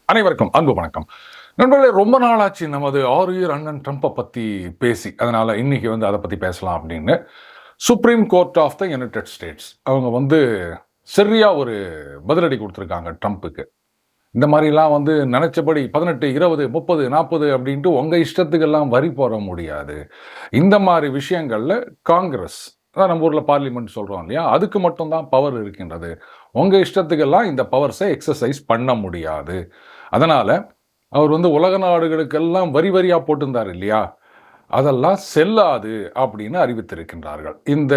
அனைவருக்கும் அன்பு வணக்கம் நண்பர்களே. ரொம்ப நாளாச்சு நமது ஆரியர் அண்ணன் ட்ரம்ப்பை பற்றி பேசி, அதனால் இன்னைக்கு அதை பற்றி பேசலாம் அப்படின்னு Supreme Court of the United States அவங்க சரியா ஒரு பதிலடி கொடுத்துருக்காங்க ட்ரம்ப்புக்கு. இந்த மாதிரிலாம் நினச்சபடி 18, 20, 30, 40 அப்படின்ட்டு உங்கள் இஷ்டத்துக்கெல்லாம் வரி போட முடியாது. இந்த மாதிரி விஷயங்களில் காங்கிரஸ், அதான் நம்ம ஊரில் பார்லிமெண்ட் சொல்கிறோம் இல்லையா, அதுக்கு மட்டும்தான் பவர் இருக்கின்றது. உங்கள் இஷ்டத்துக்கெல்லாம் இந்த பவர்ஸை எக்ஸசைஸ் பண்ண முடியாது. அதனால் அவர் உலக நாடுகளுக்கெல்லாம் வரி வரியாக போட்டிருந்தார் இல்லையா, அதெல்லாம் செல்லாது அப்படின்னு அறிவித்திருக்கின்றார்கள். இந்த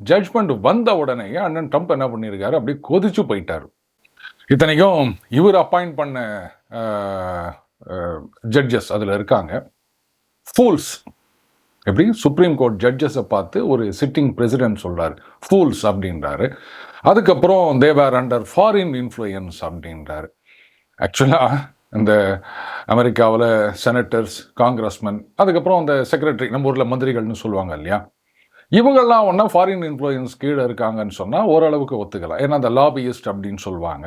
ஜட்ஜ்மெண்ட் வந்த உடனே அண்ணன் ட்ரம்ப் என்ன பண்ணியிருக்காரு, அப்படி கொதிச்சு போயிட்டார். இத்தனைக்கும் இவர் அப்பாயிண்ட் பண்ண ஜட்ஜஸ் அதில் இருக்காங்க ஃபூல்ஸ். எப்படி சுப்ரீம் கோர்ட் ஜட்ஜஸை பார்த்து ஒரு சிட்டிங் பிரசிடென்ட் சொல்கிறார் ஃபூல்ஸ் அப்படின்றாரு. அதுக்கப்புறம் தேவர் அண்டர் ஃபாரின் இன்ஃப்ளூயன்ஸ் அப்படின்றாரு. ஆக்சுவலாக இந்த அமெரிக்காவில் செனட்டர்ஸ், காங்கிரஸ்மேன், அதுக்கப்புறம் அந்த செக்ரட்டரி, நம்ம ஊரில் மந்திரிகள்னு சொல்லுவாங்க இல்லையா, இவங்கெல்லாம் ஒன்றா ஃபாரின் இன்ஃப்ளூயன்ஸ் கீழே இருக்காங்கன்னு சொன்னால் ஓரளவுக்கு ஒத்துக்கலாம். ஏன்னா அந்த லாபியிஸ்ட் அப்படின்னு சொல்லுவாங்க.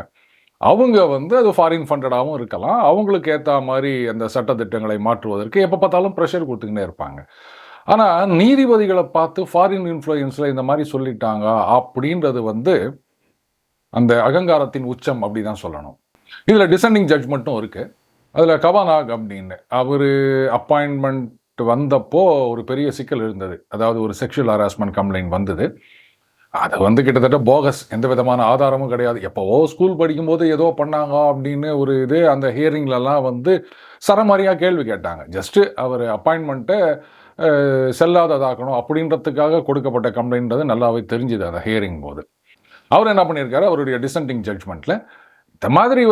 அவங்க அது ஃபாரின் ஃபண்டடாகவும் இருக்கலாம். அவங்களுக்கு ஏற்ற மாதிரி அந்த சட்டத்திட்டங்களை மாற்றுவதற்கு எப்போ பார்த்தாலும் ப்ரெஷர் கொடுத்துக்கிட்டே இருப்பாங்க. ஆனால் நீதிபதிகளை பார்த்து ஃபாரின் இன்ஃப்ளூயன்ஸில் இந்த மாதிரி சொல்லிட்டாங்க அப்படின்றது அந்த அகங்காரத்தின் உச்சம் அப்படி தான் சொல்லணும். இதில் டிசெண்டிங் ஜட்ஜ்மெண்ட்டும் இருக்குது. அதில் கவானாக் அப்படின்னு அவர் அப்பாயின்மெண்ட் வந்தப்போ ஒரு பெரிய சிக்கல் இருந்தது. அதாவது ஒரு செக்ஷுவல் ஹராஸ்மெண்ட் கம்ப்ளைண்ட் வந்தது. அது கிட்டத்தட்ட போகஸ், எந்த விதமான ஆதாரமும் கிடையாது. எப்போவோ ஸ்கூல் படிக்கும்போது ஏதோ பண்ணாங்க அப்படின்னு ஒரு இது. அந்த ஹியரிங்லலாம் சரமாரியாக கேள்வி கேட்டாங்க. ஜஸ்ட்டு அவர் அப்பாயின்மெண்ட்டை செல்லாததாக்கணும் அப்படின்றதுக்காக கொடுக்கப்பட்ட கம்ப்ளைண்ட்றது நல்லாவே தெரிஞ்சுது அந்த ஹியரிங் போது. அவர் என்ன பண்ணியிருக்காரு, அவருடைய டிசெண்டிங் ஜட்ஜ்மெண்ட்டில் இந்த மாதிரி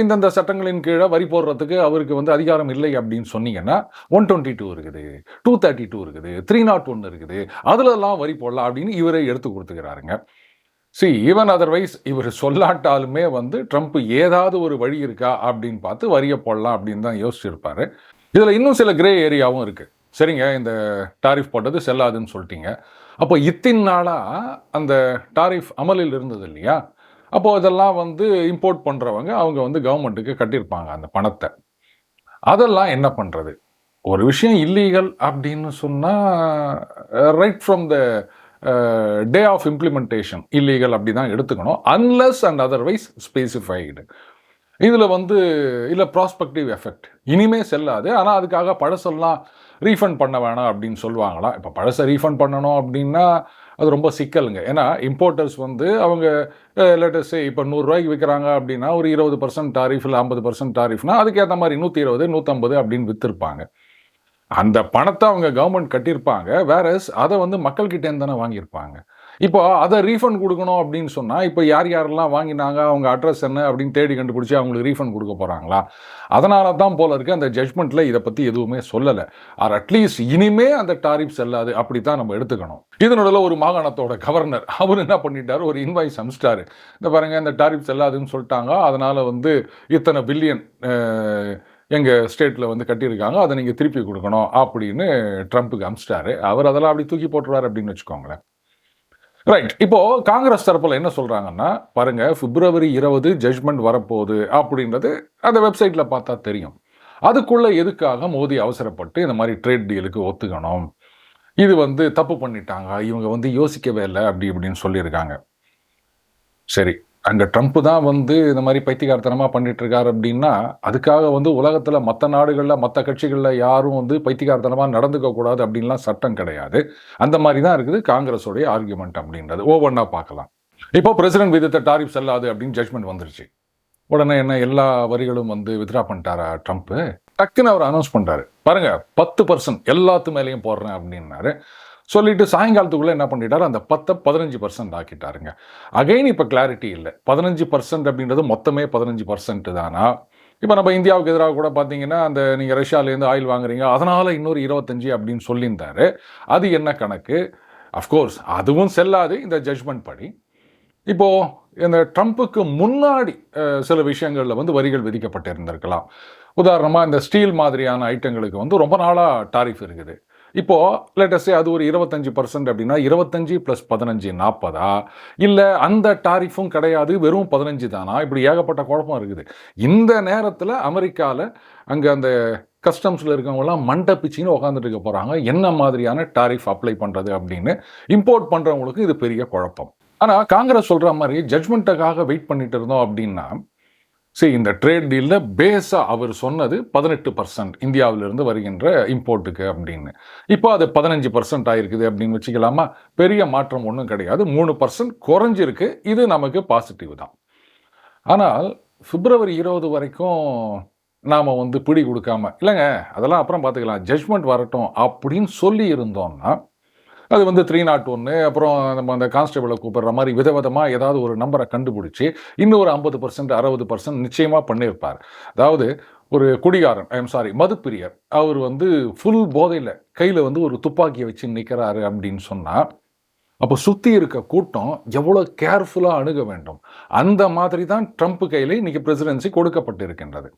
இந்தந்த சட்டங்களின் கீழே வரி போடுறதுக்கு அவருக்கு அதிகாரம் இல்லை அப்படின்னு சொன்னீங்கன்னா 122 இருக்குது, 232 இருக்குது, 301 இருக்குது, அதுலலாம் வரி போடலாம் அப்படின்னு இவரை எடுத்து கொடுத்துக்கிறாருங்க. ஈவன் அதர்வைஸ் இவர் சொல்லாட்டாலுமே ட்ரம்ப் ஏதாவது ஒரு வழி இருக்கா அப்படின்னு பார்த்து வரியை போடலாம் அப்படின்னு தான் யோசிச்சிருப்பாரு. இதில் இன்னும் சில கிரே ஏரியாவும் இருக்குது. சரிங்க, இந்த டாரிஃப் போட்டது செல்லாதுன்னு சொல்லிட்டீங்க. அப்போ இத்தனை நாளாக அந்த டாரிஃப் அமலில் இருந்தது இல்லையா, அப்போது இதெல்லாம் இம்போர்ட் பண்ணுறவங்க அவங்க கவர்மெண்ட்டுக்கு கட்டியிருப்பாங்க அந்த பணத்தை. அதெல்லாம் என்ன பண்ணுறது? ஒரு விஷயம் இல்லீகல் அப்படின்னு சொன்னால் right from the day of implementation illegal அப்படி தான் எடுத்துக்கணும், அன்லெஸ் அண்ட் அதர்வைஸ் ஸ்பெசிஃபைடு. இதில் இல்லை ப்ராஸ்பெக்டிவ் எஃபெக்ட் இனிமே செல்லாது, ஆனால் அதுக்காக பழசெல்லாம் ரீஃபண்ட் பண்ண வேணாம் அப்படின்னு சொல்லுவாங்களா? இப்போ பழசை ரீஃபண்ட் பண்ணணும் அப்படின்னா அது ரொம்ப சிக்கலுங்க. ஏன்னா இம்போர்ட்டர்ஸ் அவங்க லேட்டஸ்ட் இப்போ 100 ரூபாய்க்கு விற்கிறாங்க அப்படின்னா ஒரு 20% டாரிஃப் இல்லை 50% டாரிஃப்னா அதுக்கேற்ற மாதிரி 120, 150 அப்படின்னு விற்றுருப்பாங்க. அந்த பணத்தை அவங்க கவர்மெண்ட் கட்டியிருப்பாங்க. வேறஸ் அதை மக்கள்கிட்டேருந்து தானே வாங்கியிருப்பாங்க. இப்போ அதை ரீஃபண்ட் கொடுக்கணும் அப்படின்னு சொன்னால் இப்போ யாரெல்லாம் வாங்கினாங்க, அவங்க அட்ரஸ் என்ன அப்படின்னு தேடி கண்டுபிடிச்சி அவங்களுக்கு ரீஃபண்ட் கொடுக்க போகிறாங்களா? அதனால தான் போல இருக்குது அந்த ஜட்ஜ்மெண்ட்டில் இதை பற்றி எதுவுமே சொல்லலை. ஆர் அட்லீஸ்ட் இனிமே அந்த டாரிஃப் செல்லாது அப்படி தான் நம்ம எடுத்துக்கணும். இதனோட ஒரு மாகாணத்தோட கவர்னர் அவர் என்ன பண்ணிட்டார், ஒரு இன்வாய்ஸ் அனுப்பிச்சிட்டாரு. இந்த பாருங்கள், இந்த டாரிஃப் செல்லாதுன்னு சொல்லிட்டாங்க, அதனால் இத்தனை பில்லியன் எங்கள் ஸ்டேட்டில் கட்டியிருக்காங்க, அதை நீங்கள் திருப்பி கொடுக்கணும் அப்படின்னு ட்ரம்ப்புக்கு அனுப்பிச்சிட்டாரு. அவர் அதெல்லாம் அப்படி தூக்கி போட்டுருவார் அப்படின்னு வச்சுக்கோங்களேன். ரைட். இப்போது காங்கிரஸ் தரப்பில் என்ன சொல்கிறாங்கன்னா, பாருங்கள், February 20 ஜட்ஜ்மெண்ட் வரப்போகுது அப்படின்றது அந்த வெப்சைட்டில் பார்த்தா தெரியும். அதுக்குள்ளே எதுக்காக மோடி அவசரப்பட்டு இந்த மாதிரி ட்ரேட் டீலுக்கு ஒத்துக்கணும்? இது தப்பு பண்ணிட்டாங்க, இவங்க யோசிக்கவே இல்லை அப்படி இப்படின்னு சொல்லியிருக்காங்க. சரி, அங்கே ட்ரம்ப் தான் இந்த மாதிரி பைத்தியக்காரத்தனமாக பண்ணிட்டுருக்காரு அப்படின்னா அதுக்காக உலகத்தில் மற்ற நாடுகளில் மற்ற கட்சிகளில் யாரும் பைத்தியக்காரத்தனமாக நடந்துக்கக்கூடாது அப்படின்லாம் சட்டம் கிடையாது. அந்த மாதிரி தான் இருக்குது காங்கிரஸோடைய ஆர்கியூமெண்ட் அப்படின்றது. ஒவ்வொன்றா பார்க்கலாம். இப்போ பிரசிடென்ட் விதித்த டாரிஃப் செல்லாது அப்படின்னு ஜட்ஜ்மெண்ட் வந்துருச்சு. உடனே என்ன எல்லா வரிகளும் வித்ரா பண்ணிட்டாரா ட்ரம்ப்பு? டக்குன்னு அவர் அனௌன்ஸ் பண்ணுறாரு, பாருங்கள் 10% எல்லாத்து மேலேயும் போடுறேன் அப்படின்னாரு. சொல்லிட்டு சாயங்காலத்துக்குள்ளே என்ன பண்ணிட்டாரு, அந்த 10 15% ஆக்கிட்டாருங்க. அகைன் இப்போ கிளாரிட்டி இல்லை. 15% அப்படின்றது மொத்தமே 15% தானா? இப்போ நம்ம இந்தியாவுக்கு எதிராக கூட பார்த்தீங்கன்னா அந்த நீங்கள் ரஷ்யாவிலேருந்து ஆயில் வாங்குறீங்க, அதனால் இன்னொரு 25 அப்படின்னு சொல்லியிருந்தாரு. அது என்ன கணக்கு? அஃப்கோர்ஸ் அதுவும் செல்லாது இந்த ஜட்ஜ்மெண்ட் படி. இப்போது இந்த ட்ரம்ப்புக்கு முன்னாடி சில விஷயங்களில் வரிகள் விதிக்கப்பட்டிருந்திருக்கலாம். உதாரணமாக இந்த ஸ்டீல் மாதிரியான ஐட்டங்களுக்கு ரொம்ப நாளாக டாரிஃப் இருக்குது. இப்போது லேட்டஸ்டே அது ஒரு 25% அப்படின்னா 25 + 15 40 இல்லை அந்த டாரிஃபும் கிடையாது, வெறும் 15 தானா? இப்படி ஏகப்பட்ட குழப்பம் இருக்குது. இந்த நேரத்தில் அமெரிக்காவில் அங்கே அந்த கஸ்டம்ஸில் இருக்கவங்கலாம் மண்டை பிச்சின்னு உட்காந்துட்டு இருக்க போகிறாங்க. என்ன மாதிரியான டாரிஃப் அப்ளை பண்ணுறது அப்படின்னு. இம்போர்ட் பண்ணுறவங்களுக்கு இது பெரிய குழப்பம். ஆனால் காங்கிரஸ் சொல்கிற மாதிரி ஜட்ஜ்மெண்ட்டுக்காக வெயிட் பண்ணிட்டு இருந்தோம் அப்படின்னா, சரி, இந்த ட்ரேட் டீலில் பேஸாக அவர் சொன்னது 18% இந்தியாவிலிருந்து வருகின்ற இம்போர்ட்டுக்கு அப்படின்னு. இப்போ அது 15% ஆயிருக்குது அப்படின்னு வச்சுக்கலாமா? பெரிய மாற்றம் ஒன்றும் கிடையாது. 3% குறைஞ்சிருக்கு. இது நமக்கு பாசிட்டிவ் தான். ஆனால் பிப்ரவரி 20 வரைக்கும் நாம் வந்து பிடி கொடுக்காம, இல்லைங்க அதெல்லாம் அப்புறம் பார்த்துக்கலாம், ஜட்ஜ்மெண்ட் வரட்டும் அப்படின்னு சொல்லி இருந்தோம்னா, அது வந்து 301 அப்புறம் நம்ம அந்த கான்ஸ்டபிளை கூப்பிடுற மாதிரி விதவிதமாக ஏதாவது ஒரு நம்பரை கண்டுபிடிச்சி இன்னும் ஒரு 50% 60% நிச்சயமாக பண்ணியிருப்பார். அதாவது ஒரு குடிகாரன், மதுப்பிரியர், அவர் வந்து ஃபுல் போதையில் கையில் வந்து ஒரு துப்பாக்கியை வச்சு நிற்கிறாரு அப்படின்னு சொன்னால், அப்போ சுற்றி இருக்க கூட்டம் எவ்வளோ கேர்ஃபுல்லாக அணுக வேண்டும். அந்த மாதிரி தான் ட்ரம்ப் கையில் இன்னைக்கு பிரசிடென்சி கொடுக்கப்பட்டிருக்கின்றது.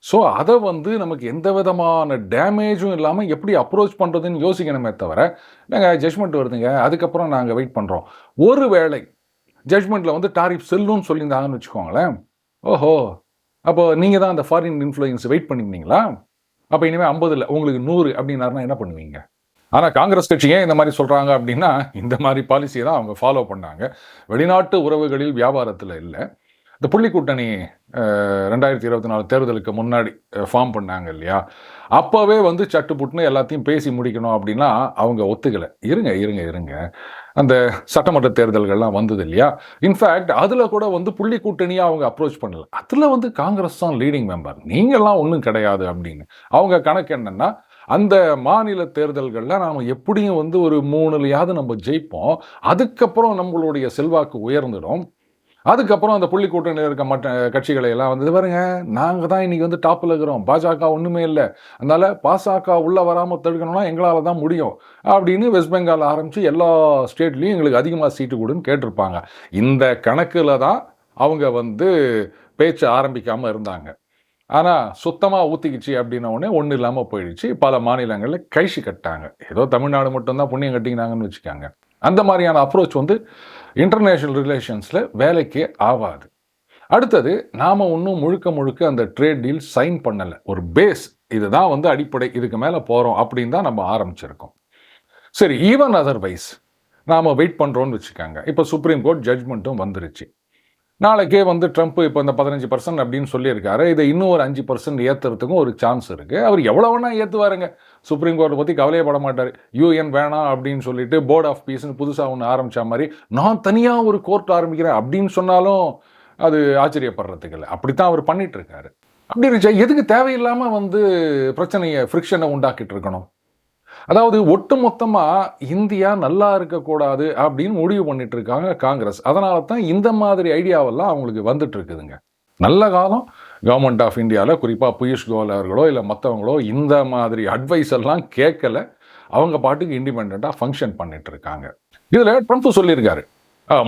ஸோ அதை வந்து நமக்கு எந்த விதமான டேமேஜும் இல்லாமல் எப்படி அப்ரோச் பண்ணுறதுன்னு யோசிக்கணுமே தவிர, நாங்கள் ஜட்ஜ்மெண்ட் வருதுங்க அதுக்கப்புறம் நாங்கள் வெயிட் பண்ணுறோம். ஒரு வேளை ஜட்ஜ்மெண்ட்டில் வந்து டாரிஃப் செல்லும்னு சொல்லியிருந்தாங்கன்னு வச்சுக்கோங்களேன், ஓஹோ அப்போ நீங்கள் தான் அந்த ஃபாரின் இன்ஃப்ளூயன்ஸ் வெயிட் பண்ணியிருந்தீங்களா? அப்போ இனிமேல் 50 இல்லை உங்களுக்கு 100 அப்படின்னாருன்னா என்ன பண்ணுவீங்க? ஆனால் காங்கிரஸ் கட்சி ஏன் இந்த மாதிரி சொல்கிறாங்க அப்படின்னா, இந்த மாதிரி பாலிசியை தான் அவங்க ஃபாலோ பண்ணாங்க. வெளிநாட்டு உறவுகளில் வியாபாரத்தில் இல்லை. இந்த புள்ளி கூட்டணி 2024 தேர்தலுக்கு முன்னாடி ஃபார்ம் பண்ணாங்க இல்லையா, அப்போவே வந்து சட்டுப்புட்டுன்னு எல்லாத்தையும் பேசி முடிக்கணும் அப்படின்னா அவங்க ஒத்துக்கலை. இருங்க அந்த சட்டமன்ற தேர்தல்கள்லாம் வந்தது இல்லையா, இன்ஃபேக்ட் அதில் கூட வந்து புள்ளி கூட்டணியாக அவங்க அப்ரோச் பண்ணல. அதில் வந்து காங்கிரஸ் தான் லீடிங் மெம்பர், நீங்கள்லாம் ஒன்றும் கிடையாது அப்படின்னு. அவங்க கணக்கு என்னென்னா, அந்த மாநில தேர்தல்களில் நாம் எப்படியும் வந்து ஒரு 3லயாவது நம்ம ஜெயிப்போம், அதுக்கப்புறம் நம்மளுடைய செல்வாக்கு உயர்ந்துடும், அதுக்கப்புறம் அந்த புள்ளி கூட்டணியில் இருக்க மற்ற கட்சிகளை எல்லாம் வந்து பாருங்க, நாங்கள் தான் இன்னைக்கு வந்து டாப்பில் இருக்கிறோம், பாஜக ஒன்றுமே இல்லை, அதனால பாசக உள்ளே வராமல் தடுக்கணும்னா எங்களால் தான் முடியும் அப்படின்னு வெஸ்ட் பெங்கால் ஆரம்பித்து எல்லா ஸ்டேட்லேயும் எங்களுக்கு அதிகமாக சீட்டு கொடுன்னு கேட்டிருப்பாங்க. இந்த கணக்கில் தான் அவங்க வந்து பேச்சு ஆரம்பிக்காமல் இருந்தாங்க. ஆனால் சுத்தமாக ஊற்றிக்கிச்சு அப்படின்ன உடனே ஒன்றும் இல்லாமல் போயிடுச்சு. பல மாநிலங்களில் கைஷி கட்டாங்க. ஏதோ தமிழ்நாடு மட்டும்தான் புண்ணியம் கட்டிக்கினாங்கன்னு வச்சுக்காங்க. அந்த மாதிரியான அப்ரோச் வந்து இன்டர்நேஷ்னல் ரிலேஷன்ஸில் வேலைக்கே ஆகாது. அடுத்தது, நாம் ஒன்றும் முழுக்க அந்த ட்ரேட் டீல் சைன் பண்ணலை. ஒரு பேஸ், இதுதான் வந்து அடிப்படை, இதுக்கு மேலே போகிறோம் அப்படின்னு தான் நம்ம ஆரம்பிச்சிருக்கோம். சரி, ஈவன் அதர்வைஸ் நாம் வெயிட் பண்ணுறோன்னு வச்சுக்காங்க. இப்போ சுப்ரீம் கோர்ட் ஜட்ஜ்மெண்ட்டும் வந்துருச்சு. நாளைக்கே வந்து ட்ரம்ப் இப்போ இந்த 15% அப்படின்னு சொல்லியிருக்காரு, இதை இன்னும் ஒரு 5% ஏற்றுறதுக்கும் ஒரு சான்ஸ் இருக்குது. அவர் எவ்வளோ வேணால் ஏற்றுவாருங்க, சுப்ரீம் கோர்ட்டை பற்றி கவலையே பட மாட்டார். யூஎன் வேணாம் அப்படின்னு சொல்லிட்டு போர்ட் ஆஃப் பீஸ்ன்னு புதுசாக ஒன்று ஆரம்பித்த மாதிரி நான் தனியாக ஒரு கோர்ட் ஆரம்பிக்கிறேன் அப்படின்னு சொன்னாலும் அது ஆச்சரியப்படுறதுக்கு இல்லை. அப்படித்தான் அவர் பண்ணிட்டு இருக்காரு. அப்படி இருந்துச்சா எதுக்கு தேவையில்லாமல் வந்து பிரச்சனையை ஃப்ரிக்ஷனை உண்டாக்கிட்டு இருக்கணும்? அதாவது ஒட்டுமொத்தமாக இந்தியா நல்லா இருக்கக்கூடாது அப்படின்னு முடிவு பண்ணிட்டு இருக்காங்க காங்கிரஸ். அதனால தான் இந்த மாதிரி ஐடியாவெல்லாம் அவங்களுக்கு வந்துட்டு இருக்குதுங்க. நல்ல காலம் கவர்மெண்ட் ஆஃப் இந்தியாவில் குறிப்பாக பியூஷ் கோயல் அவர்களோ இல்லை மற்றவங்களோ இந்த மாதிரி அட்வைஸ் எல்லாம் கேட்கல. அவங்க பாட்டுக்கு இண்டிபெண்ட்டாக ஃபங்க்ஷன் பண்ணிட்டு இருக்காங்க. இதில் ட்ரம்ப் சொல்லியிருக்காரு,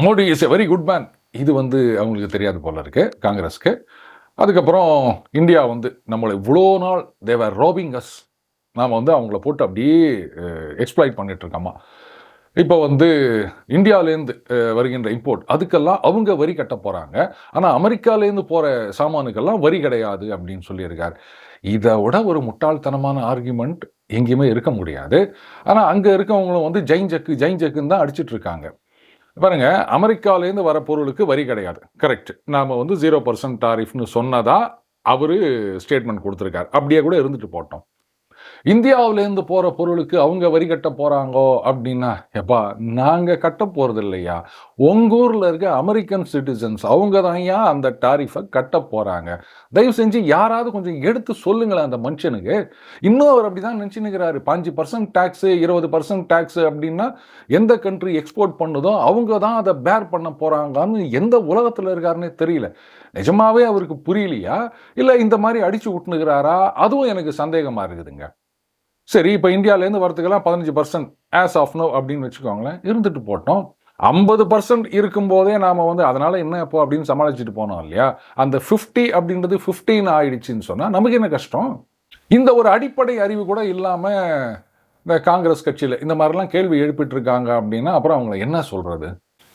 Modi is a very good man. இது வந்து அவங்களுக்கு தெரியாது போல இருக்கு காங்கிரஸ்க்கு. அதுக்கப்புறம் இந்தியா வந்து நம்மளை இவ்வளோ நாள் தேவர் ரோபிங் அஸ், நாம் வந்து அவங்கள போட்டு அப்படியே எக்ஸ்ப்ளாய்ட் பண்ணிட்டு இருக்கோமா. இப்போ வந்து இந்தியாவிலேருந்து வருகின்ற இம்போர்ட் அதுக்கெல்லாம் அவங்க வரி கட்ட போகிறாங்க, ஆனால் அமெரிக்காலேருந்து போகிற சாமானுக்கெல்லாம் வரி கிடையாது அப்படின்னு சொல்லியிருக்கார். இதை விட ஒரு முட்டாள்தனமான ஆர்குமெண்ட் எங்கேயுமே இருக்க முடியாது. ஆனால் அங்கே இருக்கவங்களும் வந்து ஜெயின் ஜக்குன்னு தான் அடிச்சிட்டு இருக்காங்க. பாருங்க, அமெரிக்காலேருந்து வர பொருளுக்கு வரி கிடையாது, கரெக்ட். நாம் வந்து 0% டாரிஃப்னு சொன்னதா அவர் ஸ்டேட்மெண்ட் கொடுத்துருக்கார். அப்படியே கூட இருந்துட்டு போட்டோம். இந்தியாவிலேருந்து போகிற பொருளுக்கு அவங்க வரி கட்ட போகிறாங்கோ அப்படின்னா, எப்பா நாங்கள் கட்ட போகிறது இல்லையா, உங்கள் ஊரில் இருக்க அமெரிக்கன் சிட்டிசன்ஸ் அவங்க தான் ஏன் அந்த டாரிஃபை கட்ட போகிறாங்க. தயவு செஞ்சு யாராவது கொஞ்சம் எடுத்து சொல்லுங்களேன் அந்த மனுஷனுக்கு. இன்னும் அவர் அப்படி தான் நினச்சினுக்கிறாரு, 5% டேக்ஸு 20% டேக்ஸு அப்படின்னா எந்த கண்ட்ரி எக்ஸ்போர்ட் பண்ணுதோ அவங்க தான் அதை பேர் பண்ண போகிறாங்கன்னு எந்த உலகத்தில் இருக்காருன்னே தெரியல. நிஜமாவே அவருக்கு புரியலையா, இல்லை இந்த மாதிரி அடிச்சு விட்டுனுக்கிறாரா, அதுவும் எனக்கு சந்தேகமாக இருக்குதுங்க. சரி, இப்போ இந்தியாவிலேருந்து வரதுக்கெல்லாம் 15% ஆஸ் ஆஃப் நோ அப்படின்னு வச்சுக்கோங்களேன், இருந்துட்டு போட்டோம். 50% இருக்கும்போதே நாம் வந்து அதனால் என்ன எப்போ அப்படின்னு சமாளிச்சுட்டு போனோம் இல்லையா. அந்த 50 அப்படின்றது 15 ஆயிடுச்சுன்னு சொன்னால் நமக்கு என்ன கஷ்டம்? இந்த ஒரு அடிப்படை அறிவு கூட இல்லாமல் இந்த காங்கிரஸ் கட்சியில் இந்த மாதிரிலாம் கேள்வி எழுப்பிட்டு இருக்காங்க அப்படின்னா அப்புறம் அவங்கள என்ன சொல்கிறது?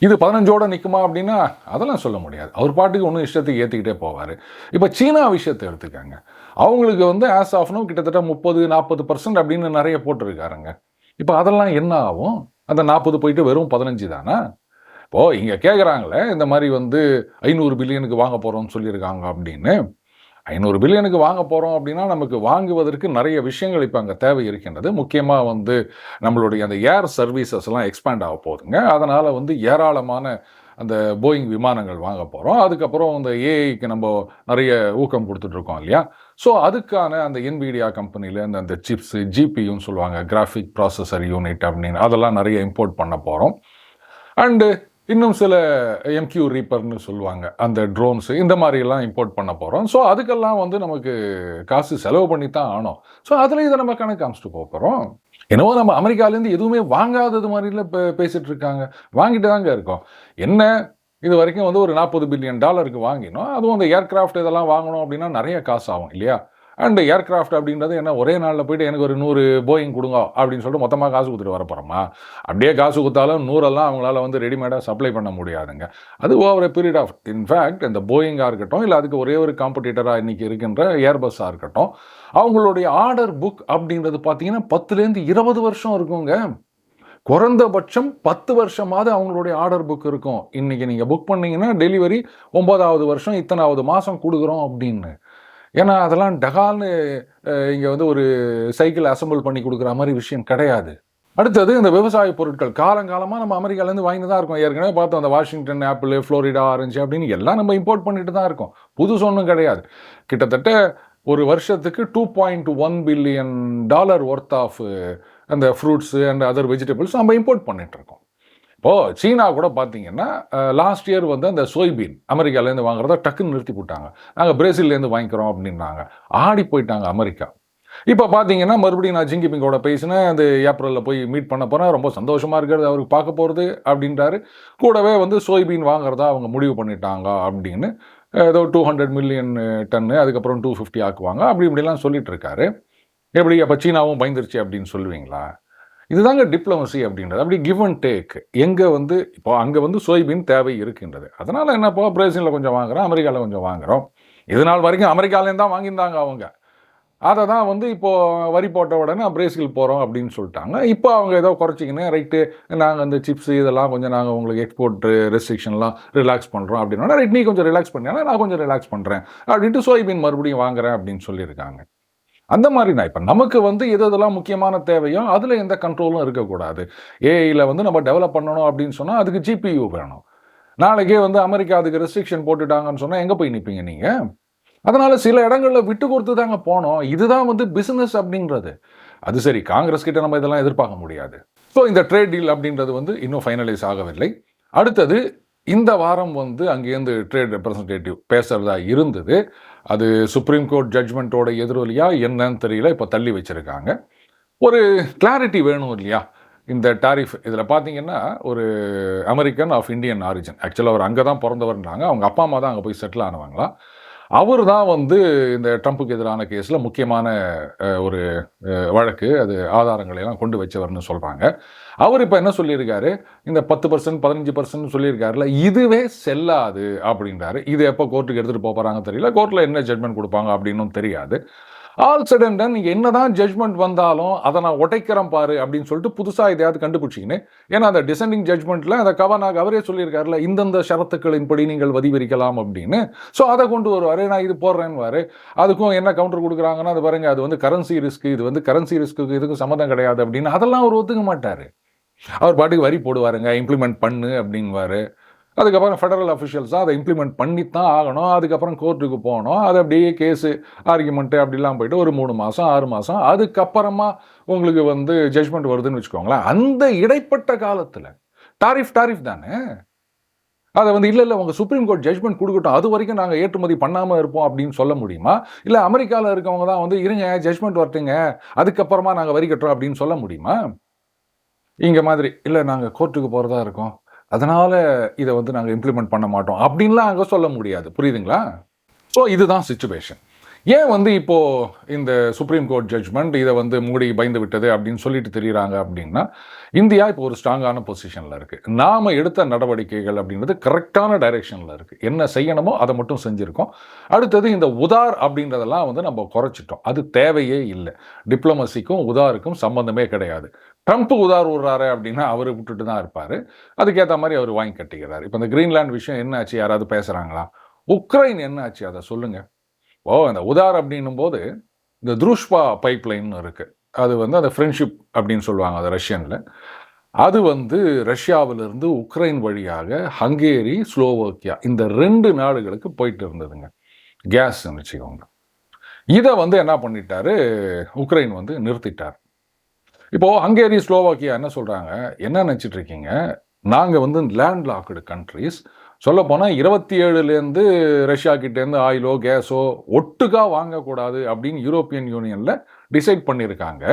இது 15ஓட நிற்குமா அப்படின்னா அதெல்லாம் சொல்ல முடியாது. அவர் பாட்டுக்கு ஒன்றும் இஷ்டத்துக்கு ஏற்றிக்கிட்டே போவார். இப்போ சீனா விஷயத்தை எடுத்துக்காங்க. அவங்களுக்கு வந்து ஆஸ் ஆஃப் நோ கிட்டத்தட்ட 30-40% அப்படின்னு நிறைய போட்டிருக்காருங்க. இப்போ அதெல்லாம் என்ன ஆகும்? அந்த 40 போயிட்டு வெறும் 15 தானா? இப்போது இங்கே கேட்குறாங்களே இந்த மாதிரி வந்து 500 பில்லியனுக்கு வாங்க போகிறோம்னு சொல்லியிருக்காங்க அப்படின்னு. 500 பில்லியனுக்கு வாங்க போகிறோம் அப்படின்னா நமக்கு வாங்குவதற்கு நிறைய விஷயங்கள் இப்போ அங்கே தேவை இருக்கின்றது. முக்கியமாக வந்து நம்மளுடைய அந்த ஏர் சர்வீசஸ்லாம் எக்ஸ்பேண்ட் ஆக போகுதுங்க. அதனால் வந்து ஏராளமான அந்த போயிங் விமானங்கள் வாங்க போகிறோம். அதுக்கப்புறம் அந்த ஏஐக்கு நம்ம நிறைய ஊக்கம் கொடுத்துட்ருக்கோம் இல்லையா? ஸோ அதுக்கான அந்த NVIDIA கம்பெனியில் அந்த சிப்ஸு GPUன்னு சொல்லுவாங்க, கிராஃபிக் ப்ராசஸர் யூனிட் அப்படின்னு, அதெல்லாம் நிறைய இம்போர்ட் பண்ண போகிறோம். அண்டு இன்னும் சில MQ ரீப்பர்னு சொல்லுவாங்க, அந்த ட்ரோன்ஸு இந்த மாதிரிலாம் இம்போர்ட் பண்ண போகிறோம். ஸோ அதுக்கெல்லாம் வந்து நமக்கு காசு செலவு பண்ணி தான் ஆனோம். ஸோ அதில் இதை நம்ம கணக்கு காமிச்சிட்டு போகிறோம். என்னவோ நம்ம அமெரிக்காலேருந்து எதுவுமே வாங்காதது மாதிரில பேசிகிட்டு இருக்காங்க. வாங்கிட்டு தாங்க இருக்கோம். என்ன இது வரைக்கும் வந்து ஒரு $40 பில்லியன் வாங்கினோம். அதுவும் அந்த ஏர்கிராஃப்ட் இதெல்லாம் வாங்கணும் அப்படின்னா நிறைய காசு ஆகும் இல்லையா? அண்ட் ஏர்கிராஃப்ட் அப்படின்றது என்ன ஒரே நாளில் போயிட்டு எனக்கு ஒரு 100 போயிங் கொடுங்க அப்படின்னு சொல்லிட்டு மொத்தமாக காசு கொடுத்துட்டு வர போகிறோமா? அப்படியே காசு கொடுத்தாலும் 100 அவங்களால வந்து ரெடிமேடாக சப்ளை பண்ண முடியாதுங்க. அது ஓவர் பீரியட் ஆஃப் இன்ஃபேக்ட் இந்த போயிங்காக இருக்கட்டும், இல்லை அதுக்கு ஒரே ஒரு காம்படிட்டராக இன்றைக்கி இருக்கின்ற ஏர்பஸ்ஸாக இருக்கட்டும், அவங்களுடைய ஆர்டர் புக் அப்படின்றது பார்த்தீங்கன்னா 10லேருந்து 20 வருஷம் இருக்குங்க. குறைந்தபட்சம் 10 வருஷமாவது அவங்களுடைய ஆர்டர் புக் இருக்கும். இன்றைக்கி நீங்கள் புக் பண்ணிங்கன்னா டெலிவரி 9வது வருஷம் இத்தனாவது மாதம் கொடுக்குறோம் அப்படின்னு. ஏன்னா அதெல்லாம் டகால்னு இங்கே வந்து ஒரு சைக்கிள் அசம்பிள் பண்ணி கொடுக்குற மாதிரி விஷயம் கிடையாது. அடுத்தது இந்த விவசாய பொருட்கள் காலங்காலமாக நம்ம அமெரிக்காலேருந்து வாங்கி தான் இருக்கோம். ஏற்கனவே பார்த்தோம் அந்த வாஷிங்டன் ஆப்பிள், ஃப்ளோரிடா ஆரஞ்சு அப்படின்னு எல்லாம் நம்ம இம்போர்ட் பண்ணிட்டு தான் இருக்கோம். புதுசு ஒன்றும் கிடையாது. கிட்டத்தட்ட ஒரு வருஷத்துக்கு $2.1 பில்லியன் ஒர்த் ஆஃப் அந்த ஃப்ரூட்ஸு அண்ட் அதர் வெஜிடபிள்ஸ் நம்ம இம்போர்ட் பண்ணிகிட்ருக்கோம். இப்போது சீனா கூட பார்த்தீங்கன்னா லாஸ்ட் இயர் வந்து அந்த சோய்பீன் அமெரிக்காலேருந்து வாங்குறத டக்குன்னு நிறுத்தி போட்டாங்க. நாங்கள் பிரேசில்லேருந்து வாங்கிக்கிறோம் அப்படின்னாங்க. ஆடி போயிட்டாங்க அமெரிக்கா. இப்போ பார்த்தீங்கன்னா மறுபடியும் நான் ஜிங்கிபிங்கோட பேசினேன். அந்த ஏப்ரலில் போய் மீட் பண்ண போகிறேன். ரொம்ப சந்தோஷமாக இருக்கிறது அவருக்கு பார்க்க போகிறது அப்படின்றாரு. கூடவே வந்து சோய்பீன் வாங்குறதா அவங்க முடிவு பண்ணிட்டாங்க அப்படின்னு ஏதோ 200 மில்லியன் டன்னு அதுக்கப்புறம் 250 ஆக்குவாங்க அப்படி இப்படிலாம் சொல்லிட்டு இருக்காரு. எப்படி அப்போ சீனாவும் பயந்துருச்சு அப்படின்னு சொல்லுவீங்களா? இதுதாங்க டிப்ளமசி அப்படின்றது. அப்படி கிவ் அண்ட் டேக். எங்கே வந்து இப்போ அங்கே வந்து சோய்பீன் தேவை இருக்கின்றது. அதனால் என்னப்போ பிரேசிலில் கொஞ்சம் வாங்குகிறோம், அமெரிக்காவில் கொஞ்சம் வாங்குகிறோம். இது நாள் வரைக்கும் அமெரிக்காலேருந்து தான் வாங்கியிருந்தாங்க அவங்க. அதை தான் வந்து இப்போது வரி போட்ட உடனே பிரேசில் போகிறோம் அப்படின்னு சொல்லிட்டாங்க. இப்போ அவங்க ஏதோ குறைச்சிக்கின்னு ரைட்டு நாங்கள் அந்த சிப்ஸு இதெல்லாம் கொஞ்சம் நாங்கள் உங்களுக்கு எக்ஸ்போர்ட் ரெஸ்ட்ரிக்ஷன்லாம் ரிலாக்ஸ் பண்ணுறோம் அப்படின்னா ரைட் நீ கொஞ்சம் ரிலாக்ஸ் பண்ணியானா நான் கொஞ்சம் ரிலாக்ஸ் பண்ணுறேன் அப்படின்ட்டு சோய்பீன் மறுபடியும் வாங்குறேன் அப்படின்னு சொல்லியிருக்காங்க. அந்த மாதிரி தான் இப்போ நமக்கு வந்து எது எதெல்லாம் முக்கியமான தேவையோ அதில் எந்த கண்ட்ரோலும் இருக்கக்கூடாது. ஏஐயில் வந்து நம்ம டெவலப் பண்ணணும் அப்படின்னு சொன்னால் அதுக்கு GPU வேணும். நாளைக்கே வந்து அமெரிக்கா அதுக்கு ரெஸ்ட்ரிக்ஷன் போட்டுட்டாங்கன்னு சொன்னால் எங்கே போய் நிற்பீங்க நீங்கள்? அதனால் சில இடங்களில் விட்டு கொடுத்து தாங்க போனோம். இதுதான் வந்து பிஸ்னஸ் அப்படின்றது. அது சரி, காங்கிரஸ் கிட்ட நம்ம இதெல்லாம் எதிர்பார்க்க முடியாது. ஸோ இந்த ட்ரேட் டீல் அப்படின்றது வந்து இன்னும் ஃபைனலைஸ் ஆகவில்லை. அடுத்தது இந்த வாரம் வந்து அங்கேருந்து ட்ரேட் ரெப்ரசன்டேட்டிவ் பேசுகிறதா இருந்தது. அது சுப்ரீம் கோர்ட் ஜட்ஜ்மெண்ட்டோட எதிரொலியா என்னன்னு தெரியல. இப்போ தள்ளி வச்சுருக்காங்க. ஒரு கிளாரிட்டி வேணும் இல்லையா? இந்த டாரிஃப் இதில் பார்த்தீங்கன்னா ஒரு அமெரிக்கன் ஆஃப் இந்தியன் ஆரிஜின். ஆக்சுவலாக அவர் அங்கே தான் பிறந்தவர்ன்றாங்க. அவங்க அப்பா அம்மா தான் அங்கே போய் செட்டில் ஆனவங்களா. அவர் தான் வந்து இந்த ட்ரம்ப்புக்கு எதிரான கேஸில் முக்கியமான ஒரு வழக்கு அது ஆதாரங்களையெல்லாம் கொண்டு வச்சவர்னு சொல்கிறாங்க. அவர் இப்போ என்ன சொல்லியிருக்காரு, இந்த 10% 15% சொல்லியிருக்காருல இதுவே செல்லாது அப்படின்றாரு. இது எப்போ கோர்ட்டுக்கு எடுத்துகிட்டு போகிறாங்க தெரியல. கோர்ட்டில் என்ன ஜட்மெண்ட் கொடுப்பாங்க அப்படின்னும் தெரியாது. ஆல் சட் அண்ட் டன் நீங்கள் என்ன தான் ஜட்மெண்ட் வந்தாலும் அதை நான் உடைக்கிறேன் பாரு அப்படின்னு சொல்லிட்டு புதுசாக இதையாவது கண்டுபிடிச்சிக்கின்னு, ஏன்னா அந்த டிசெண்டிங் ஜட்மெண்ட்டில் அந்த கவர்னர் அவரே சொல்லியிருக்காருல இந்தந்த ஷரத்துக்களின்படி நீங்கள் வதிவிரிக்கலாம் அப்படின்னு. ஸோ அதை கொண்டு வருவார். நான் இது போடுறேன்னு அதுக்கும் என்ன கவுண்டர் கொடுக்குறாங்கன்னா அது பாருங்க அது வந்து கரன்சி ரிஸ்க், இது வந்து கரன்சி ரிஸ்க்கு இதுக்கும் சம்மந்தம் கிடையாது அப்படின்னு அதெல்லாம் அவர் ஒத்துக்க மாட்டார். அவர் பாட்டுக்கு வரி போடுவாருங்க, இம்ப்ளிமெண்ட் பண்ணு அப்படின்வாரு. அதுக்கப்புறம் ஃபெடரல் அஃபிஷியல்ஸ் தான் அதை இம்ப்ளிமெண்ட் பண்ணித்தான் ஆகணும். அதுக்கப்புறம் கோர்ட்டுக்கு போகணும். அது அப்படியே கேஸு ஆர்குமெண்ட்டு அப்படிலாம் போயிட்டு ஒரு 3 மாதம் 6 மாதம் அதுக்கப்புறமா உங்களுக்கு வந்து ஜட்ஜ்மெண்ட் வருதுன்னு வச்சுக்கோங்களேன். அந்த இடைப்பட்ட காலத்தில் டாரிஃப் தானே, அதை வந்து இல்லை உங்கள் சுப்ரீம் கோர்ட் ஜட்ஜ்மெண்ட் கொடுக்கட்டும், அது வரைக்கும் நாங்கள் ஏற்றுமதி பண்ணாமல் இருப்போம் அப்படின்னு சொல்ல முடியுமா? இல்லை அமெரிக்காவில் இருக்கவங்க தான் வந்து இருங்க ஜட்ஜ்மெண்ட் வரட்டுங்க அதுக்கப்புறமா நாங்கள் வரி கட்டுறோம் அப்படின்னு சொல்ல முடியுமா? இங்கே மாதிரி இல்லை நாங்கள் கோர்ட்டுக்கு போகிறதா இருக்கோம், அதனால் இதை வந்து நாங்கள் இம்ப்ளிமெண்ட் பண்ண மாட்டோம் அப்படின்லாம் அங்கே சொல்ல முடியாது. புரியுதுங்களா? ஸோ இதுதான் சிச்சுவேஷன். ஏன் வந்து இப்போ இந்த சுப்ரீம் கோர்ட் ஜட்ஜ்மெண்ட் இதை வந்து மூடி பயந்து விட்டது அப்படின்னு சொல்லிட்டு தெரியுறாங்க அப்படின்னா, இந்தியா இப்போ ஒரு ஸ்ட்ராங்கான பொசிஷனில் இருக்குது. நாம் எடுத்த நடவடிக்கைகள் அப்படின்றது கரெக்டான டைரெக்ஷனில் இருக்குது. என்ன செய்யணுமோ அதை மட்டும் செஞ்சுருக்கோம். அடுத்தது இந்த உதார் அப்படின்றதெல்லாம் வந்து நம்ம குறைச்சிட்டோம். அது தேவையே இல்லை. டிப்ளமசிக்கும் உதாருக்கும் சம்பந்தமே கிடையாது. ட்ரம்ப் உதார் விடுறாரு அப்படின்னா அவர் விட்டுட்டு தான் இருப்பார். அதுக்கேற்ற மாதிரி அவர் வாங்கி கட்டிக்கிறார். இப்போ இந்த கிரீன்லாந்து விஷயம் என்ன ஆச்சு? யாராவது பேசுகிறாங்களா? உக்ரைன் என்ன ஆச்சு? அதை சொல்லுங்கள். அந்த உதார் அப்படின்னும் போது இந்த த்ருஷ்பா பைப்லைன் இருக்கு. அது வந்து அந்த ஃப்ரெண்ட்ஷிப் அப்படின்னு சொல்லுவாங்க அது ரஷ்யனில். அது வந்து ரஷ்யாவிலிருந்து உக்ரைன் வழியாக ஹங்கேரி, ஸ்லோவோக்கியா இந்த 2 நாடுகளுக்கு போயிட்டு இருந்ததுங்க. கேஸ் வச்சுக்கோங்க. இதை வந்து என்ன பண்ணிட்டாரு, உக்ரைன் வந்து நிறுத்திட்டார். இப்போ ஹங்கேரி, ஸ்லோவாக்கியா என்ன சொல்றாங்க, என்ன நினச்சிட்டு இருக்கீங்க, நாங்கள் வந்து லேண்ட் லாக்டு கண்ட்ரிஸ், சொல்லப்போனால் 27லேருந்து ரஷ்யா கிட்டேருந்து ஆயிலோ கேஸோ ஒட்டுக்கா வாங்கக்கூடாது அப்படின்னு யூரோப்பியன் யூனியனில் டிசைட் பண்ணியிருக்காங்க.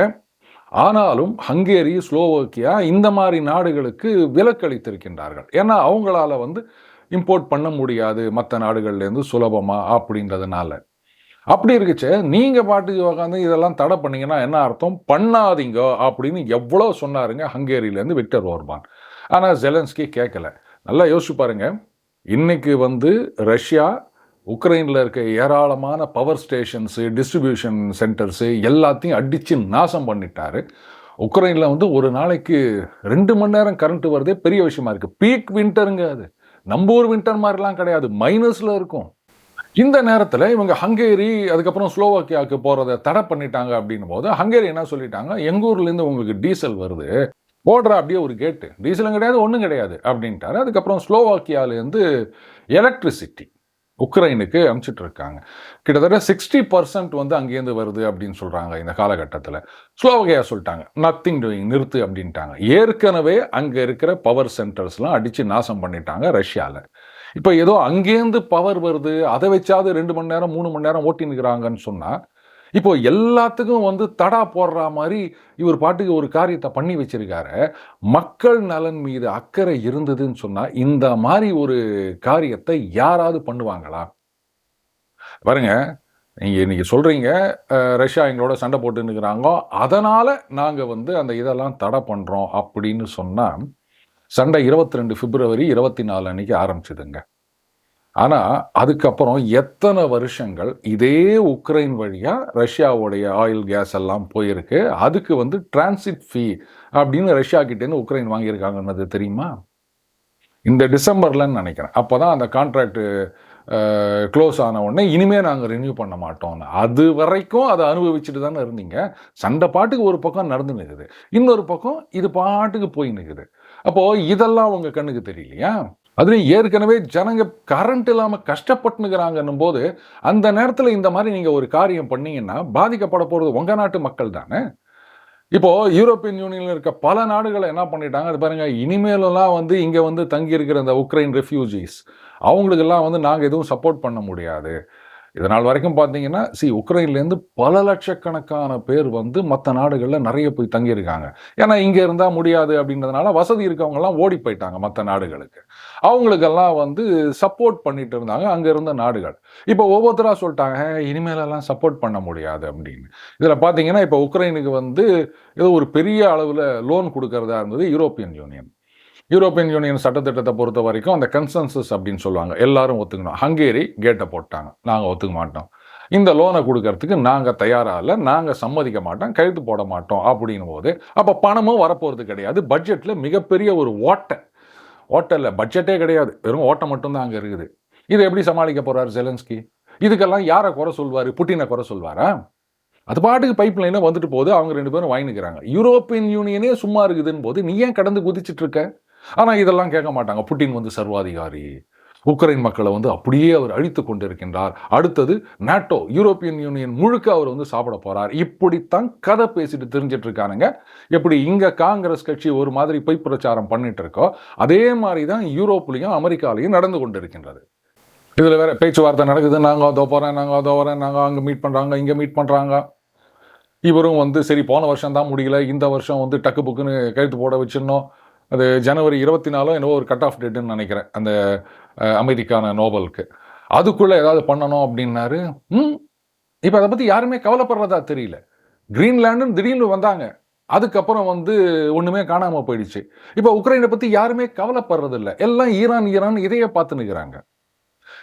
ஆனாலும் ஹங்கேரி, ஸ்லோவோக்கியா இந்த மாதிரி நாடுகளுக்கு விலக்களித்திருக்கின்றார்கள். ஏன்னா அவங்களால வந்து இம்போர்ட் பண்ண முடியாது மற்ற நாடுகள்லேருந்து சுலபமாக அப்படின்றதுனால. அப்படி இருக்குச்சு, நீங்கள் பாட்டுக்கு உட்காந்து இதெல்லாம் தடை பண்ணீங்கன்னா என்ன அர்த்தம்? பண்ணாதீங்க அப்படின்னு எவ்வளோ சொன்னாருங்க ஹங்கேரியிலேருந்து விக்டர் ஓர்பான். ஆனால் ஜெலன்ஸ்கி கேட்கல. நல்லா யோசிச்சு பாருங்க. இன்னைக்கு வந்து ரஷ்யா உக்ரைனில் இருக்க ஏராளமான பவர் ஸ்டேஷன்ஸு, டிஸ்ட்ரிபியூஷன் சென்டர்ஸு எல்லாத்தையும் அடித்து நாசம் பண்ணிட்டாரு. உக்ரைனில் வந்து ஒரு நாளைக்கு 2 மணி நேரம் கரண்ட் வருதே பெரிய விஷயமா இருக்குது. பீக் வின்டருங்க அது. நம்ம ஊர் வின்டர் மாதிரிலாம் கிடையாது, மைனஸில் இருக்கும். இந்த நேரத்தில் இவங்க ஹங்கேரி அதுக்கப்புறம் ஸ்லோவாக்கியாவுக்கு போகிறத தடை பண்ணிட்டாங்க அப்படின்னும் போது ஹங்கேரி என்ன சொல்லிட்டாங்க, எங்கள் ஊர்லேருந்து உங்களுக்கு டீசல் வருது, போடுற அப்படியே ஒரு கேட்டு, டீசலும் கிடையாது ஒன்றும் கிடையாது அப்படின்ட்டாரு. அதுக்கப்புறம் ஸ்லோவாக்கியாவிலேருந்து எலக்ட்ரிசிட்டி உக்ரைனுக்கு அனுப்பிச்சிட்டு இருக்காங்க. கிட்டத்தட்ட 60% வந்து அங்கேருந்து வருது அப்படின்னு சொல்கிறாங்க இந்த காலகட்டத்தில். ஸ்லோவாக்கியா சொல்லிட்டாங்க நத்திங் டூயிங், நிறுத்து அப்படின்ட்டாங்க. ஏற்கனவே அங்கே இருக்கிற பவர் சென்டர்ஸ்லாம் அடித்து நாசம் பண்ணிட்டாங்க ரஷ்யாவில். இப்போ ஏதோ அங்கேருந்து பவர் வருது, அதை வச்சாவது 2 மணி நேரம் 3 மணி நேரம் ஓட்டினுக்கிறாங்கன்னு சொன்னால், இப்போ எல்லாத்துக்கும் வந்து தடா போடுற மாதிரி இவர் பாட்டுக்கு ஒரு காரியத்தை பண்ணி வச்சிருக்காரு. மக்கள் நலன் மீது அக்கறை இருந்ததுன்னு சொன்னால் இந்த மாதிரி ஒரு காரியத்தை யாராவது பண்ணுவாங்களா? பாருங்க, நீங்கள் இன்னைக்கு சொல்கிறீங்க ரஷ்யா எங்களோட சண்டை போட்டுன்னுக்கிறாங்க, அதனால் நாங்கள் வந்து அந்த இதெல்லாம் தடை பண்ணுறோம் அப்படின்னு சொன்னால், சண்டை 22 பிப்ரவரி 24 அன்னைக்கு ஆரம்பிச்சுதுங்க. ஆனால் அதுக்கப்புறம் எத்தனை வருஷங்கள் இதே உக்ரைன் வழியாக ரஷ்யாவுடைய ஆயில் கேஸ் எல்லாம் போயிருக்கு. அதுக்கு வந்து டிரான்சிட் ஃபீ அப்படின்னு ரஷ்யா கிட்டேருந்து உக்ரைன் வாங்கியிருக்காங்கன்னது தெரியுமா? இந்த டிசம்பர்லன்னு நினைக்கிறேன். அப்போ தான் அந்த கான்ட்ராக்டு க்ளோஸ் ஆன உடனே இனிமேல் நாங்கள் ரினியூ பண்ண மாட்டோம்னு. அது வரைக்கும் அதை அனுபவிச்சுட்டு தானே இருந்தீங்க. சண்டை பாட்டுக்கு ஒரு பக்கம் நடந்து நிற்குது, இன்னொரு பக்கம் இது பாட்டுக்கு போய் நிற்குது. அப்போது இதெல்லாம் உங்கள் கண்ணுக்கு தெரியலையா? அதுலேயும் ஏற்கனவே ஜனங்க கரண்ட் இல்லாமல் கஷ்டப்பட்டுனுக்கிறாங்கன்னும் போது அந்த நேரத்தில் இந்த மாதிரி நீங்கள் ஒரு காரியம் பண்ணீங்கன்னா பாதிக்கப்பட போகிறது உங்கள் நாட்டு மக்கள் தானே. இப்போது யூரோப்பியன் யூனியனில் இருக்க பல நாடுகளை என்ன பண்ணிட்டாங்க, அது பாருங்கள், இனிமேலெல்லாம் வந்து இங்கே வந்து தங்கியிருக்கிற இந்த உக்ரைன் ரெஃப்யூஜிஸ் அவங்களுக்கெல்லாம் வந்து நாங்கள் எதுவும் சப்போர்ட் பண்ண முடியாது. இதனால் வரைக்கும் பார்த்தீங்கன்னா உக்ரைன்லேருந்து பல லட்சக்கணக்கான பேர் வந்து மற்ற நாடுகளில் நிறைய போய் தங்கியிருக்காங்க. ஏன்னா இங்கே இருந்தால் முடியாது அப்படின்றதுனால வசதி இருக்கவங்கெல்லாம் ஓடி போயிட்டாங்க மற்ற நாடுகளுக்கு. அவங்களுக்கெல்லாம் வந்து சப்போர்ட் பண்ணிட்டு இருந்தாங்க அங்கே இருந்த நாடுகள். இப்போ ஒவ்வொருத்தராக சொல்லிட்டாங்க இனிமேலெல்லாம் சப்போர்ட் பண்ண முடியாது அப்படின்னு. இதில் பார்த்தீங்கன்னா இப்போ உக்ரைனுக்கு வந்து ஏதோ ஒரு பெரிய அளவில் லோன் கொடுக்கறதா இருந்தது யூரோப்பியன் யூனியன். யூரோப்பியன் யூனியன் சட்டத்திட்டத்தை பொறுத்த வரைக்கும் அந்த கன்சென்சஸ் அப்படின்னு சொல்லுவாங்க, எல்லாரும் ஒத்துக்கணும். ஹங்கேரி கேட்டை போட்டாங்க, நாங்கள் ஒத்துக்க மாட்டோம், இந்த லோனை கொடுக்கறதுக்கு நாங்கள் தயாராக இல்லை, நாங்கள் சம்மதிக்க மாட்டோம், கையெழுத்து போட மாட்டோம் அப்படின்னும் போது அப்போ பணமும் வரப்போகிறது கிடையாது. பட்ஜெட்டில் மிகப்பெரிய ஒரு ஓட்டை இல்லை, பட்ஜெட்டே கிடையாது, வெறும் ஓட்டை மட்டும்தான் அங்கே இருக்குது. இதை எப்படி சமாளிக்க போகிறார் ஜெலன்ஸ்கி? இதுக்கெல்லாம் யாரை குறை சொல்வார்? புட்டினை குறை சொல்வாரா? அது பாட்டுக்கு பைப் லைனில் வந்துட்டு போது அவங்க 2 பேரும் வாங்கிக்கிறாங்க. யூரோப்பியன் யூனியனே சும்மா இருக்குதுன்னு போது நீ ஏன் கடந்து குதிச்சுட்டு இருக்க? ஆனால் இதெல்லாம் கேட்க மாட்டாங்க. புட்டின் வந்து சர்வாதிகாரி, உக்ரைன் மக்களை வந்து அப்படியே அவர் அழித்து கொண்டிருக்கின்றார், அடுத்தது நாட்டோ யூரோப்பியன் யூனியன் முழுக்க அவர் வந்து சாப்பிட போறார், இப்படித்தான் கதை பேசிட்டு தெரிஞ்சிட்டு இருக்கானுங்க. எப்படி இங்க காங்கிரஸ் கட்சி ஒரு மாதிரி பொய் பிரச்சாரம் பண்ணிட்டு இருக்கோ அதே மாதிரி தான் யூரோப்லையும் அமெரிக்காலையும் நடந்து கொண்டிருக்கின்றது. இதில் வேற பேச்சுவார்த்தை நடக்குது, நாங்கள் அதோ போகிறேன், நாங்கள் அதோ வரேன், நாங்கள் அங்கே மீட் பண்ணுறாங்க, இங்கே மீட் பண்ணுறாங்க. இவரும் வந்து சரி போன வருஷம் தான் முடியல, இந்த வருஷம் வந்து டக்கு புக்குன்னு கையெழுத்து போட வச்சிடணும். அது ஜனவரி 24 என்னவோ ஒரு கட் ஆஃப் டேட்டுன்னு நினைக்கிறேன் அந்த அமைதிக்கான நோபலுக்கு. அதுக்குள்ளே ஏதாவது பண்ணணும் அப்படின்னாரு. இப்போ அதை பற்றி யாருமே கவலைப்படுறதா தெரியல. கிரீன்லாண்டுன்னு திடீர்னு வந்தாங்க. அதுக்கப்புறம் ஒண்ணுமே காணாம போயிடுச்சு. இப்போ உக்ரைனை பத்தி யாருமே கவலைப்படுறது இல்ல. எல்லாம் ஈரான் ஈரான் இதையே பார்த்து நிற்கிறாங்க.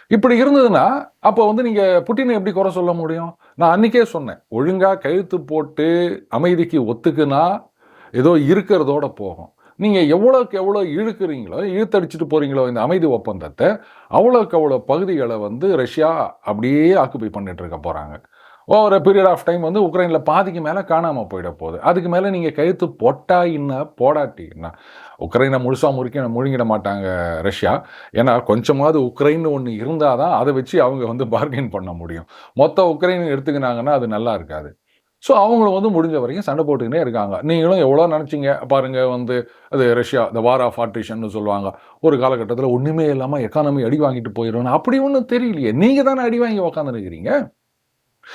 இப்படி இருந்ததுன்னா, அப்போ நீங்க புட்டினை எப்படி குறை சொல்ல முடியும்? நான் அன்னைக்கே சொன்னேன். ஒழுங்கா கழுத்து போட்டு அமைதிக்கு ஒத்துக்குனா, ஏதோ இருக்கிறதோட போகும். நீங்க எவ்வளவுக்கு எவ்வளோ இழுக்கிறீங்களோ, இழுத்தடிச்சுட்டு போறீங்களோ இந்த அமைதி ஒப்பந்தத்த, அவ்வளவுக்கு அவ்வளோ பகுதிகள ரஷ்யா அப்படியே ஆக்குபை பண்ணிட்டு இருக்க போறாங்க. Over a period of time உக்ரைன்ல பாதிக்கு மேல காணாம போயிட போகுது. அதுக்கு மேல நீங்க கழுத்து போட்டா என்ன, போடாட்டி என்ன? உக்ரைனை முழுசா முழுங்கிட மாட்டாங்க ரஷ்யா. ஏன்னா கொஞ்சமாவது உக்ரைன்னு ஒண்ணு இருந்தா தான் அதை வச்சு அவங்க பார்கெயின் பண்ண முடியும். மொத்த உக்ரைன் எடுத்துக்கினாங்கன்னா அது நல்லா இருக்காது. ஸோ அவங்களும் முடிஞ்ச வரைக்கும் சண்டை போட்டுக்கினே இருக்காங்க. நீங்களும் எவ்வளோ நினச்சிங்க பாருங்க அது ரஷ்யா த வார் ஆஃப் ஆர்டிஷன்னு சொல்லுவாங்க. ஒரு காலகட்டத்தில் ஒன்றுமே இல்லாமல் எக்கானமி அடி வாங்கிட்டு போயிடும். அப்படி ஒன்றும் தெரியலையே. நீங்கள் தானே அடி வாங்கி உக்காந்துருக்கிறீங்க.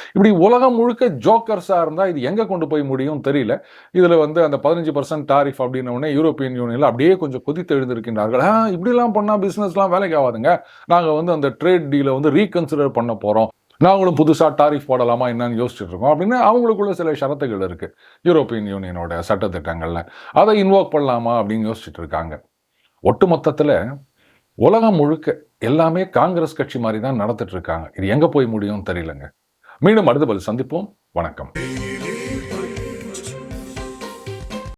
இப்படி உலகம் முழுக்க ஜோக்கர்ஸா இருந்தா இது எங்க கொண்டு போய் முடியும் தெரியல. இதுல அந்த 15% டாரிஃப் அப்படின்ன உடனே யூரோப்பியன் யூனியன்ல அப்படியே கொஞ்சம் கொதித்து எழுந்திருக்கின்றார்கள். இப்படிலாம் பண்ணா பிசினஸ்லாம் வேலைக்கு ஆகாதுங்க. நாங்க அந்த ட்ரேட் டீலை ரீகன்சிடர் பண்ண போறோம். நாங்களும் புதுசா டாரிஃப் போடலாமா என்னன்னு யோசிச்சுட்டு இருக்கோம் அப்படின்னு அவங்களுக்குள்ள சில ஷரத்துகள் இருக்கு யூரோப்பியன் யூனியனோட சட்டத்திட்டங்கள்ல. அதை இன்வோக் பண்ணலாமா அப்படின்னு யோசிச்சுட்டு இருக்காங்க. ஒட்டு மொத்தத்துல உலகம் முழுக்க எல்லாமே காங்கிரஸ் கட்சி மாதிரி தான் நடத்திட்டு இருக்காங்க. இது எங்க போய் முடியும்னு தெரியலங்க. மீண்டும் அடுத்த பதில் சந்திப்போம். வணக்கம்.